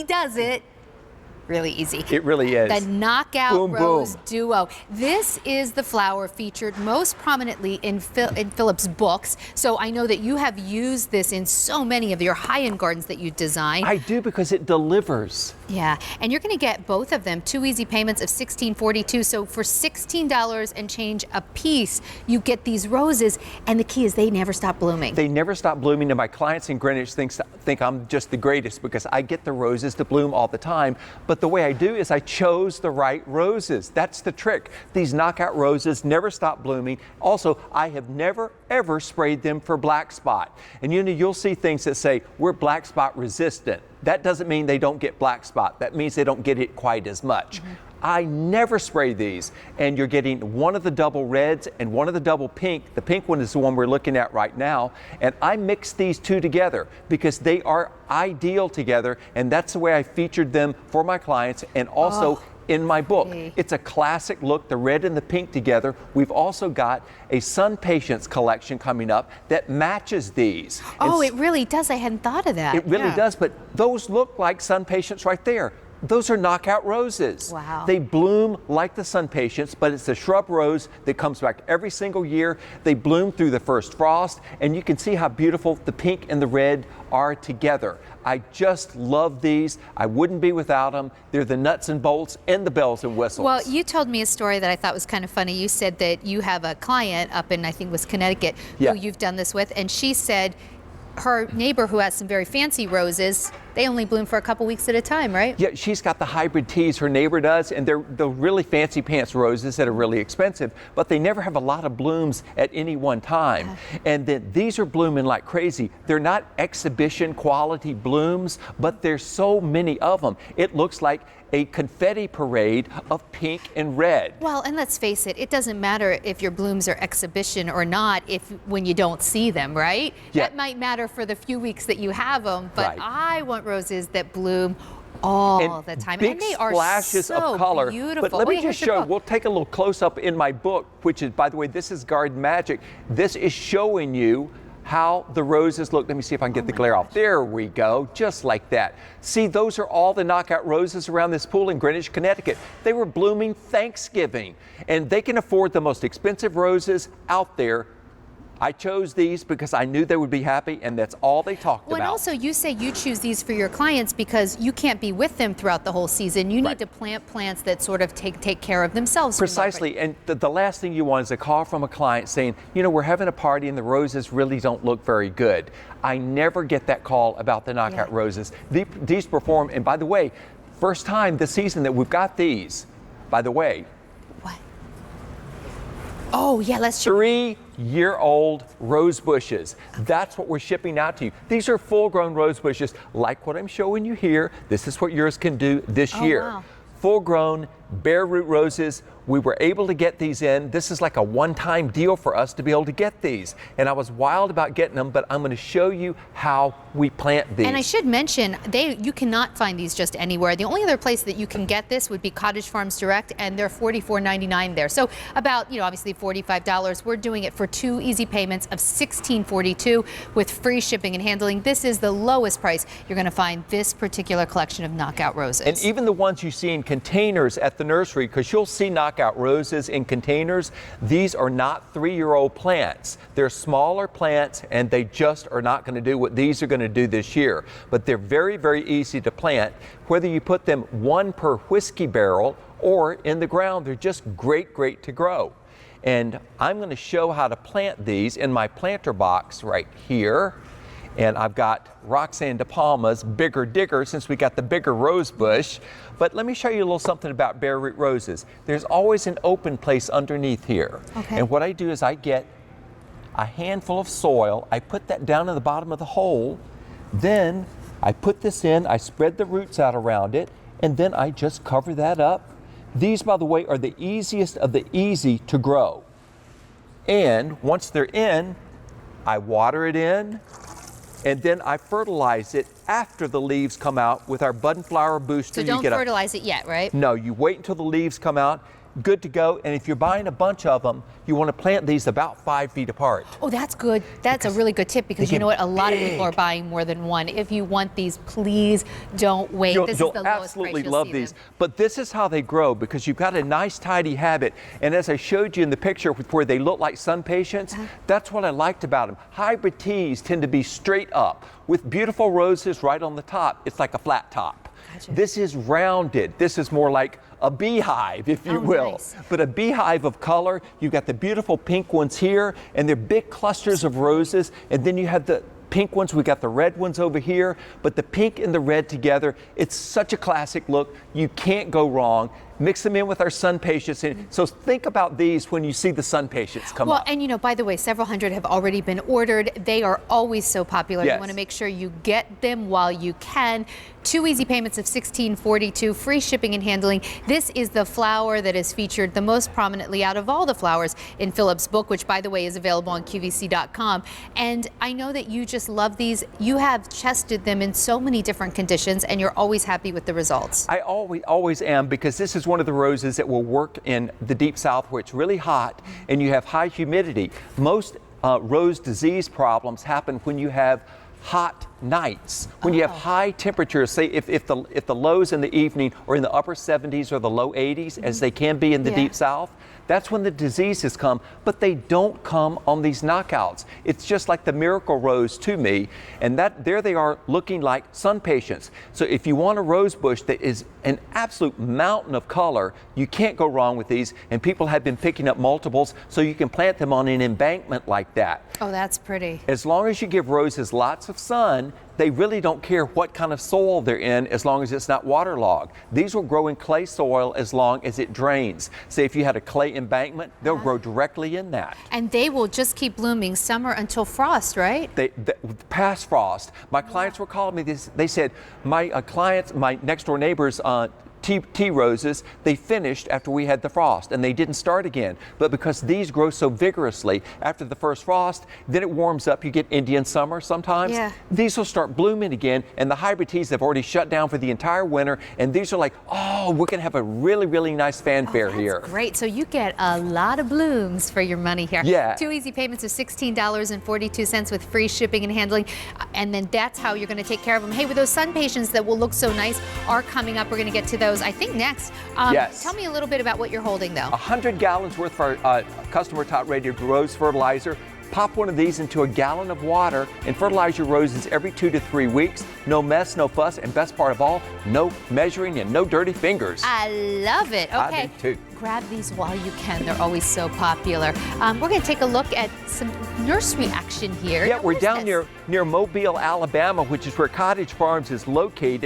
he does it really easy. It really is. The Knockout Boom, Rose boom. Duo. This is the flower featured most prominently in Philip's books. So I know that you have used this in so many of your high-end gardens that you design. I do, because it delivers. Yeah, and you're going to get both of them, 2 easy payments of $16.42. So for $16 and change a piece, you get these roses, and the key is they never stop blooming. They never stop blooming, and my clients in Greenwich think I'm just the greatest because I get the roses to bloom all the time. But the way I do is I chose the right roses. That's the trick. These knockout roses never stop blooming. Also, I have never, ever sprayed them for black spot. And you'll see things that say, we're black spot resistant. That doesn't mean they don't get black spot. That means they don't get it quite as much. I never spray these, and you're getting one of the double reds and one of the double pink. The pink one is the one we're looking at right now, and I mix these two together because they are ideal together, and that's the way I featured them for my clients and also in my book. It's a classic look, the red and the pink together. We've also got a Sun Patience collection coming up that matches these. Oh, it really does. I hadn't thought of that. It really does, but those look like Sun Patience right there. Those are knockout roses. Wow. They bloom like the Sun Patience, but it's a shrub rose that comes back every single year. They bloom through the first frost, and you can see how beautiful the pink and the red are together. I just love these. I wouldn't be without them. They're the nuts and bolts and the bells and whistles. Well, you told me a story that I thought was kind of funny. You said that you have a client up in, I think it was Connecticut, who you've done this with, and she said her neighbor who has some very fancy roses, they only bloom for a couple weeks at a time, right? Yeah, she's got the hybrid teas her neighbor does, and they're the really fancy pants roses that are really expensive, but they never have a lot of blooms at any one time. And then these are blooming like crazy. They're not exhibition quality blooms, but there's so many of them. It looks like a confetti parade of pink and red. Well, and let's face it, it doesn't matter if your blooms are exhibition or not when you don't see them, right? Yeah. That might matter for the few weeks that you have them, but Right. I want roses that bloom all the time. Big And they are splashes so of color. beautiful. But let me Wait, just here's your show, book. we'll take a little close up in my book, which is, by the way, this is Garden Magic. This is showing you how the roses look. Let me see if I can get the glare off. There we go, just like that. See, those are all the knockout roses around this pool in Greenwich, Connecticut. They were blooming Thanksgiving, and they can afford the most expensive roses out there. I chose these because I knew they would be happy, and that's all they talked Well, about. and also you say you choose these for your clients because you can't be with them throughout the whole season. You need to plant plants that sort of take care of themselves. Precisely, and the last thing you want is a call from a client saying, we're having a party and the roses really don't look very good. I never get that call about the knockout roses. These perform, and by the way, first time this season that we've got these, by the way. What? Oh, yeah, let's show. 3-year-old rose bushes. That's what we're shipping out to you. These are full-grown rose bushes, like what I'm showing you here. This is what yours can do this year. Wow. Full-grown bare root roses. We were able to get these in. This is like a one-time deal for us to be able to get these. And I was wild about getting them, but I'm going to show you how we plant these. And I should mention, you cannot find these just anywhere. The only other place that you can get this would be Cottage Farms Direct, and they're $44.99 there. So about, obviously $45. We're doing it for 2 easy payments of $16.42 with free shipping and handling. This is the lowest price you're going to find this particular collection of knockout roses. And even the ones you see in containers at the nursery, because you'll see knockout roses in containers, these are not 3-year-old plants. They're smaller plants, and they just are not going to do what these are going to do this year. But they're very, very easy to plant. Whether you put them 1 per whiskey barrel or in the ground, they're just great to grow. And I'm going to show how to plant these in my planter box right here. And I've got Roxanne De Palma's Bigger Digger, since we got the bigger rose bush. But let me show you a little something about bare root roses. There's always an open place underneath here. Okay. And what I do is I get a handful of soil, I put that down in the bottom of the hole, then I put this in, I spread the roots out around it, and then I just cover that up. These, by the way, are the easiest of the easy to grow. And once they're in, I water it in, and then I fertilize it after the leaves come out with our bud and flower booster. So don't fertilize it yet, right? No, you wait until the leaves come out. good to go. And if you're buying a bunch of them, you want to plant these about 5 feet apart. Oh, that's good. That's a really good tip because you know what? A lot of people are buying more than one. If you want these, please don't wait. This is the lowest absolutely price. You'll love see these. them. But this is how they grow because you've got a nice tidy habit. And as I showed you in the picture where they look like sun patients, that's what I liked about them. Hybrid teas tend to be straight up with beautiful roses right on the top. It's like a flat top. Gotcha. This is rounded. This is more like a beehive, if you will. Nice. But a beehive of color. You've got the beautiful pink ones here, and they're big clusters of roses. And then you have the pink ones. We got the red ones over here. But the pink and the red together, it's such a classic look. You can't go wrong. Mix them in with our sun patients. And so think about these when you see the sun patients come up. Well, and you know, by the way, several hundred have already been ordered. They are always so popular. Yes. You want to make sure you get them while you can. 2 easy payments of $16.42, free shipping and handling. This is the flower that is featured the most prominently out of all the flowers in Philip's book, which, by the way, is available on QVC.com. And I know that you just love these. You have tested them in so many different conditions, and you're always happy with the results. I always am, because this is one of the roses that will work in the deep south where it's really hot and you have high humidity. Most rose disease problems happen when you have hot nights, when you have high temperatures. Say if the lows in the evening are in the upper 70s or the low 80s, as they can be in the deep south, that's when the diseases come. But they don't come on these knockouts. It's just like the miracle rose to me, and that there they are looking like sun patients. So if you want a rose bush that is an absolute mountain of color, you can't go wrong with these. And people have been picking up multiples, so you can plant them on an embankment like that. Oh, that's pretty. As long as you give roses lots of sun, they really don't care what kind of soil they're in, as long as it's not waterlogged. These will grow in clay soil as long as it drains. Say if you had a clay embankment, they'll grow directly in that. And they will just keep blooming summer until frost, right? They past frost. My clients were calling me this. They said, my clients, my next door neighbors, tea roses, they finished after we had the frost and they didn't start again. But because these grow so vigorously after the first frost, then it warms up. You get Indian summer sometimes. Yeah. These will start blooming again, and the hybrid teas have already shut down for the entire winter. And these are like, oh, we're going to have a really, really nice fanfare here. Great. So you get a lot of blooms for your money here. Yeah. 2 easy payments of $16.42 with free shipping and handling. And then that's how you're going to take care of them. Hey, with those sun patients that will look so nice are coming up. We're going to get to those, I think, next. Yes. Tell me a little bit about what you're holding, though. 100 gallons worth of our customer top rated rose fertilizer. Pop one of these into a gallon of water and fertilize your roses every 2 to 3 weeks. No mess, no fuss, and best part of all, no measuring and no dirty fingers. I love it. Okay. I do too. Grab these while you can. They're always so popular. We're going to take a look at some nursery action here. Yeah, Now, we're where's down this? near Mobile, Alabama, which is where Cottage Farms is located.